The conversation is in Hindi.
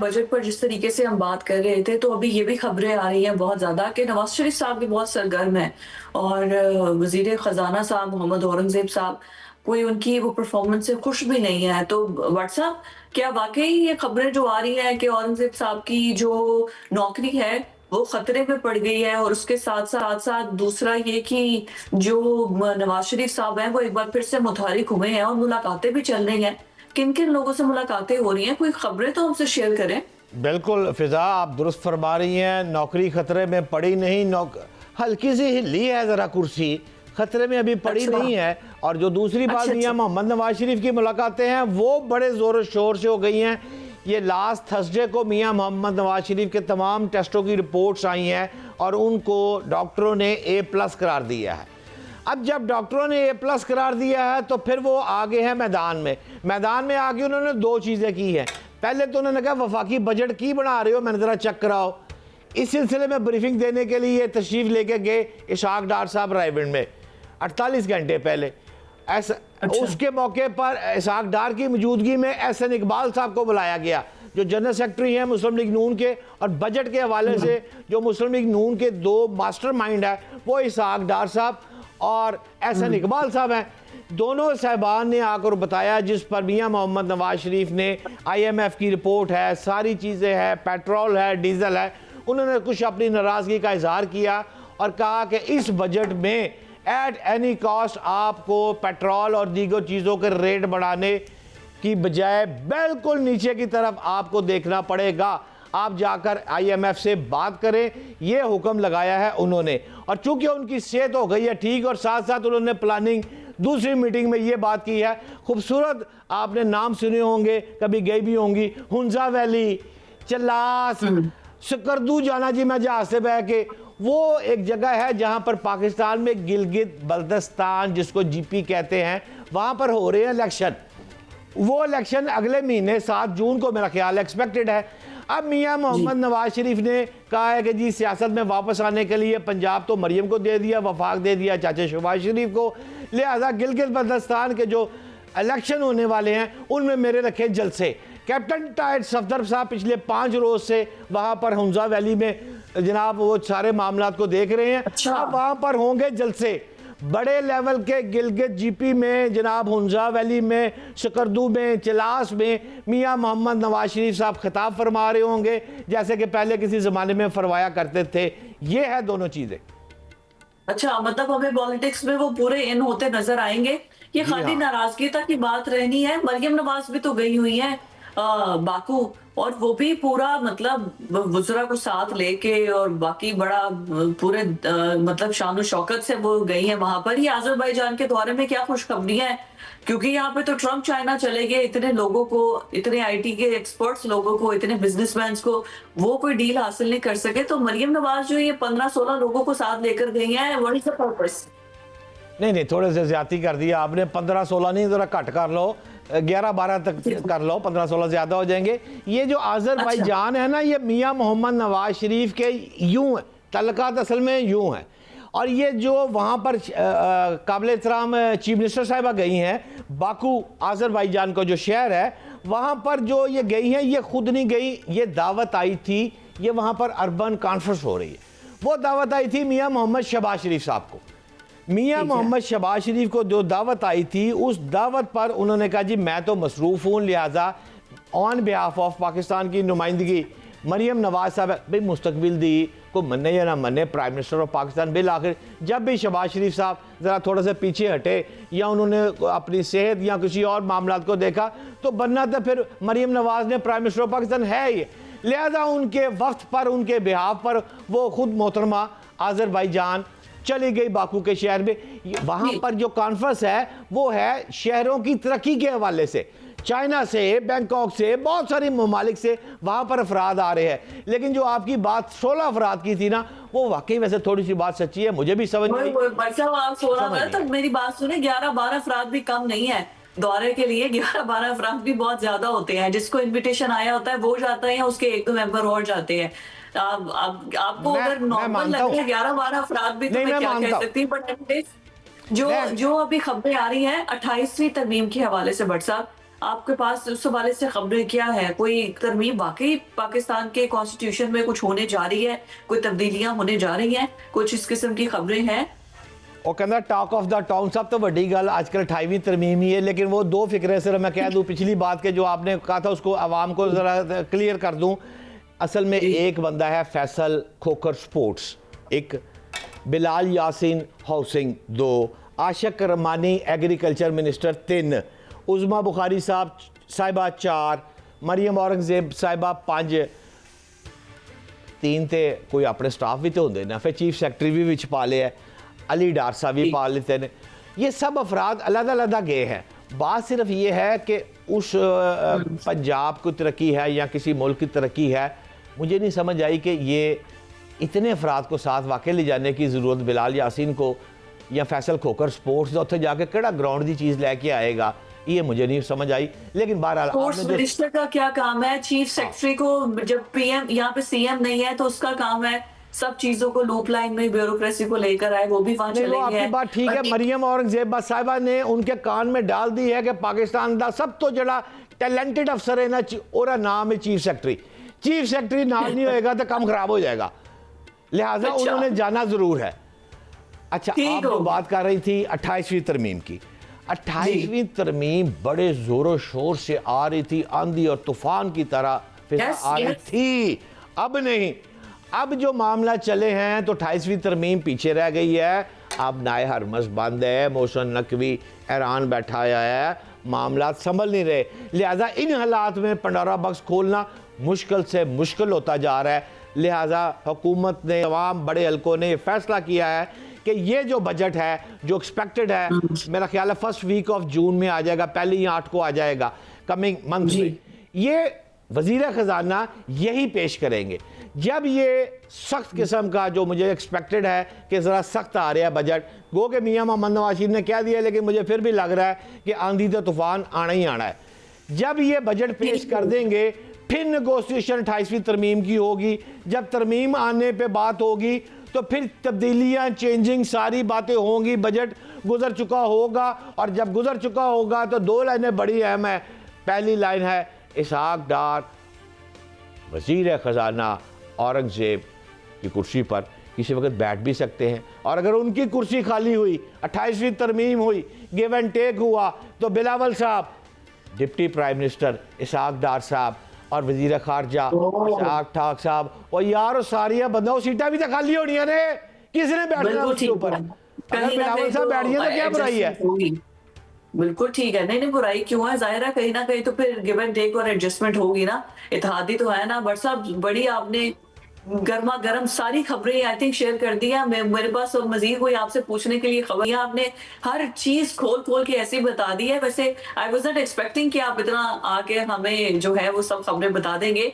बजट पर जिस तरीके से हम बात कर रहे थे, तो अभी ये भी खबरें आ रही हैं बहुत ज़्यादा कि नवाज़ शरीफ साहब भी बहुत सरगर्म हैं और वज़ीर ख़ज़ाना साहब मोहम्मद औरंगज़ेब साहब, कोई उनकी वो परफ़ॉर्मेंस से खुश भी नहीं है। तो व्हाट साहब, क्या वाक़ई ये खबरें जो आ रही हैं कि औरंगज़ेब साहब की जो नौकरी है, वो खतरे में पड़ गई है? और उसके साथ-साथ दूसरा ये कि जो नवाज़ शरीफ साहब हैं, वो एक बार फिर से मुतहर्रिक हुए हैं और मुलाकातें भी चल रही हैं। किन-किन लोगों से मुलाकातें हो रही हैं? कोई खबरें तो हमसे शेयर करें। बिल्कुल फिजा, आप दुरुस्त फरमा रही हैं। नौकरी खतरे में पड़ी नहीं, हल्की सी हिली है ज़रा कुर्सी, खतरे में अभी पड़ी अच्छा, नहीं है। और जो दूसरी बात, अच्छा। मियां मोहम्मद नवाज शरीफ की मुलाकातें हैं वो बड़े ज़ोर शोर से हो गई हैं। ये लास्ट थर्सडे को मियां मोहम्मद नवाज शरीफ के तमाम टेस्टों की रिपोर्ट्स आई हैं और उनको डॉक्टरों ने A+ करार दिया है। अब जब डॉक्टरों ने A+ करार दिया है तो फिर वो आगे हैं मैदान में आगे उन्होंने दो चीज़ें की हैं। पहले तो उन्होंने कहा वफाकी बजट की बना रहे हो, मैंने ज़रा चेक कराओ। इस सिलसिले में ब्रीफिंग देने के लिए तशरीफ़ लेके गए इशाक डार साहब रायबंड में 48 घंटे पहले। ऐसा अच्छा, उसके मौके पर इशाक डार की मौजूदगी में SN इकबाल साहब को बुलाया गया, जो जनरल सेक्रेटरी हैं मुस्लिम लीग नून के। और बजट के हवाले से जो मुस्लिम लीग नून के दो मास्टरमाइंड है वो इशाक डार साहब और SN इकबाल साहब हैं। दोनों साहबान ने आकर बताया, जिस पर मियां मोहम्मद नवाज शरीफ ने IMF की रिपोर्ट है, सारी चीज़ें हैं, पेट्रोल है, डीजल है, उन्होंने कुछ अपनी नाराज़गी का इजहार किया और कहा कि इस बजट में एट एनी कॉस्ट आपको पेट्रोल और दीगर चीज़ों के रेट बढ़ाने की बजाय बिल्कुल नीचे की तरफ आपको देखना पड़ेगा। आप जाकर IMF से बात करें, ये हुक्म लगाया है उन्होंने। और चूंकि उनकी सेहत हो गई है ठीक, और साथ साथ उन्होंने प्लानिंग दूसरी मीटिंग में ये बात की है, खूबसूरत आपने नाम सुने होंगे, कभी गई भी होंगी, हुंजा वैली, चलास, सकरदू जाना जी मैं जहाज से बह के। वो एक जगह है जहां पर पाकिस्तान में गिलगित बल्तिस्तान, जिसको GP कहते हैं, वहां पर हो रहे हैं इलेक्शन। वो इलेक्शन अगले महीने 7 जून को मेरा ख्याल एक्सपेक्टेड है। अब मियां जी। मोहम्मद नवाज शरीफ ने कहा है कि जी सियासत में वापस आने के लिए पंजाब तो मरियम को दे दिया, वफाक दे दिया चाचा शहबाज शरीफ को, लिहाजा गिलगित बल्तिस्तान के जो इलेक्शन होने वाले हैं उनमें मेरे रखे जलसे। कैप्टन टाइट सफदर साहब पिछले 5 रोज से वहाँ पर हुंजा वैली में जनाब वो सारे मामलात को देख रहे हैं। अच्छा। अब वहाँ पर होंगे जलसे बड़े लेवल के, गिलगित GP में, जनाब हुंजा वैली में, सकरदू में, चलास में मियां मोहम्मद नवाज शरीफ साहब खिताब फरमा रहे होंगे जैसे कि पहले किसी ज़माने में फरमाया करते थे। ये है दोनों चीज़ें। अच्छा, मतलब हमें पॉलिटिक्स में वो पूरे इन होते नज़र आएँगे। ये जी खाली हाँ। नाराज़गी तक की बात रहनी है। मरियम नवाज़ भी तो गई हुई हैं बाकू, और वो भी पूरा मतलब वज़रा को साथ लेके और बाकी बड़ा पूरे मतलब शान-ओ-शौकत से वो गई हैं वहाँ पर। ये अज़रबैजान के दौरे में क्या खुशखबरी है? क्योंकि यहाँ पे तो ट्रम्प चाइना चले गए, इतने लोगों को, इतने IT के एक्सपर्ट्स लोगों को, इतने बिज़नेसमैन्स को वो कोई डील हासिल नहीं कर सके। तो मरियम नवाज़ जो ये 15-16 लोगों को साथ लेकर गई हैं, व्हाट इज़ द पर्पस? नहीं, थोड़े से ज्यादा कर दिया आपने। 15-16 नहीं, ज़रा घट कर लो, 11-12 तक कर लो, 15-16 ज़्यादा हो जाएंगे। ये जो अच्छा, आज़रबाईजान है ना, ये मियां मोहम्मद नवाज शरीफ के यूं है, तल्लुकात असल में यूं है। और ये जो वहाँ पर काबिल एहतराम चीफ मिनिस्टर साहिबा गई हैं, बाकू आज़रबाईजान का जो शहर है, वहाँ पर जो ये गई हैं, ये खुद नहीं गई, ये दावत आई थी। ये वहाँ पर अर्बन कॉन्फ्रेंस हो रही है, वो दावत आई थी मियां मोहम्मद शहबाज शरीफ साहब को। मियां ठीक है। मोहम्मद शहबाज शरीफ को जो दावत आई थी, उस दावत पर उन्होंने कहा जी मैं तो मसरूफ़ हूँ, लिहाजा ऑन बिहाफ ऑफ पाकिस्तान की नुमाइंदगी मरियम नवाज साहब भाई मुस्तकबिल दी को मन्ने या ना मन्ने, prime minister of Pakistan. Bill आखिर जब भी शहबाज शरीफ साहब ज़रा थोड़ा सा पीछे हटे या उन्होंने अपनी सेहत या किसी और मामला को देखा, तो बनना तो फिर मरियम नवाज ने प्राइम मिनिस्टर ऑफ पाकिस्तान है ही। लिहाजा उनके वक्त पर, उनके बिहाफ पर वो खुद मोहतरमा आज़रबाईजान चली गई बाकू के शहर में। वहां पर जो कॉन्फ्रेंस है वो है शहरों की तरक्की के हवाले से, चाइना से, बैंकॉक से, बहुत सारी ममालिक से वहां पर अफराद आ रहे हैं। लेकिन जो आपकी बात 16 अफराद की थी ना, वो वाकई वैसे थोड़ी सी बात सच्ची है, मुझे भी समझ नहीं। आप 16 तो मेरी बात सुने, 11-12 अफराद भी कम नहीं है दौरे के लिए। 11-12 अफराद भी बहुत ज्यादा होते हैं। जिसको इनविटेशन आया होता है वो जाता है या उसके 1-2 मेंबर और जाते हैं। आपको अगर मैं नॉर्मल मानता हूँ, लगता है 11-12 अफराद भी, तो नहीं मैं मैं क्या कह मानता हूँ, सकती हूँ। बट जो मैं जो अभी खबरें आ रही हैं 28वीं तरमीम के हवाले से, भट्ट साहब, आपके पास उस हवाले से खबरें क्या है? कोई तरमीम वाकई पाकिस्तान के कॉन्स्टिट्यूशन में कुछ होने जा रही है? कोई तब्दीलियां होने जा रही हैं? कुछ इस किस्म की खबरें हैं? ਉਹ ਕਹਿੰਦਾ टॉक ऑफ द टाउन सब तो बड़ी गल आजकल 28वीं तरमीम ही है, लेकिन वो दो फिक्रे सिर्फ मैं कह दूं पिछली बात के जो आपने कहा था उसको आवाम को ज़रा क्लियर कर दूं। असल में एक बंदा है फैसल खोकर स्पोर्ट्स, एक बिलाल यासीन हाउसिंग 2, आशिक रमानी एग्रीकल्चर मिनिस्टर 3, उज़मा बुखारी साहिबा 4, मरियम औरंगजेब साहिबा 5, 3 तो कोई अपने स्टाफ भी तो होंगे ना, फिर चीफ सैकटरी भी विच पा लिया, अली डार साहब भी पा लेते हैं। ये सब अफराद अलग अलग गए हैं। बात सिर्फ ये है कि उस पंजाब को तरक्की है या किसी मुल्क की तरक्की है, मुझे नहीं समझ आई कि ये इतने अफराद को साथ वाकई ले जाने की ज़रूरत बिलाल यासीन को या फैसल खोकर स्पोर्ट्स का उत्थे जाके केड़ा ग्राउंड की चीज़ लेके आएगा, ये मुझे नहीं समझ आई। लेकिन बहरहाल स्पोर्ट्स मिनिस्टर का क्या काम है? चीफ सेक्रेटरी को जब पीएम यहाँ पे सीएम नहीं है तो उसका काम है सब चीजों को लूप लाइन में ब्यूरोक्रेसी को लेकर आए, वो भी वहां नहीं, वो चले आपकी गए। बात ठीक है। मरियम औरंगजेब साहिबा ने उनके कान में डाल दी है कि पाकिस्तान का सब तो जड़ा टैलेंटेड अफसर है ना, और नाम है चीफ सेक्रेटरी। चीफ सेक्रेटरी नाल नहीं होएगा तो काम खराब हो जाएगा, लिहाजा अच्छा। उन्होंने जाना जरूर है। अच्छा, आप जो बात कर रही थी 28वीं तरमीम की, 28वीं तरमीम बड़े जोरों शोर से आ रही थी, आंधी और तूफान की तरह फिर आ रही थी। अब नहीं, अब जो मामला चले हैं तो 28वीं तरमीम पीछे रह गई है। अब नाए हरमस बंद है, मोहसिन नकवी हैरान बैठा है, मामला संभल नहीं रहे। लिहाजा इन हालात में पंडोरा बॉक्स खोलना मुश्किल से मुश्किल होता जा रहा है। लिहाजा हुकूमत ने, तमाम बड़े हल्कों ने फैसला किया है कि ये जो बजट है जो एक्सपेक्टेड है, मेरा ख्याल है फर्स्ट वीक ऑफ जून में आ जाएगा, पहली 8 को आ जाएगा, कमिंग मंथ में। ये वजीर खजाना यही पेश करेंगे। जब ये सख्त किस्म का जो मुझे एक्सपेक्टेड है कि ज़रा सख्त आ रहा है बजट, गो के मियाँ मोहम्मद नवाज शरीफ ने कह दिया, लेकिन मुझे फिर भी लग रहा है कि आंधी तो तूफान आना ही आना है। जब ये बजट पेश कर देंगे फिर नेगोशिएशन 28वीं तरमीम की होगी। जब तरमीम आने पे बात होगी तो फिर तब्दीलियाँ, चेंजिंग, सारी बातें होंगी। बजट गुजर चुका होगा, और जब गुजर चुका होगा तो 2 लाइनें बड़ी अहम है। पहली लाइन है इसहाक डार वजीर खजाना औरंगजेब की कुर्सी पर किसी वक्त बैठ भी सकते हैं, और अगर उनकी कुर्सी खाली हुई, 28वीं तरमीम हुई, गिव एंड टेक हुआ, तो बिलावल साहब, डिप्टी प्राइम मिनिस्टर इसहाक डार साहब और वजीर खारजा इसहाक ठाक साहब, और यार सारिया बंदा सीटा भी तो खाली होनी है ने, किसने बैठना उसके ऊपर? अगर बिलावल साहब बैठ गए तो क्या बुराई है? बिल्कुल ठीक है, नहीं नहीं बुराई क्यों है? जाहिर है कहीं ना कहीं तो फिर गिव एंड टेक और एडजस्टमेंट होगी ना, इत्तेहादी तो है ना। बट साहब बड़ी आपने गर्मा गर्म सारी खबरें आई थिंक शेयर कर दी है। मेरे पास और मजीद कोई आपसे पूछने के लिए खबर, आपने हर चीज खोल खोल के ऐसी बता दी है। वैसे आई वाज नॉट एक्सपेक्टिंग कि आप इतना आके हमें जो है वो सब खबरें बता देंगे।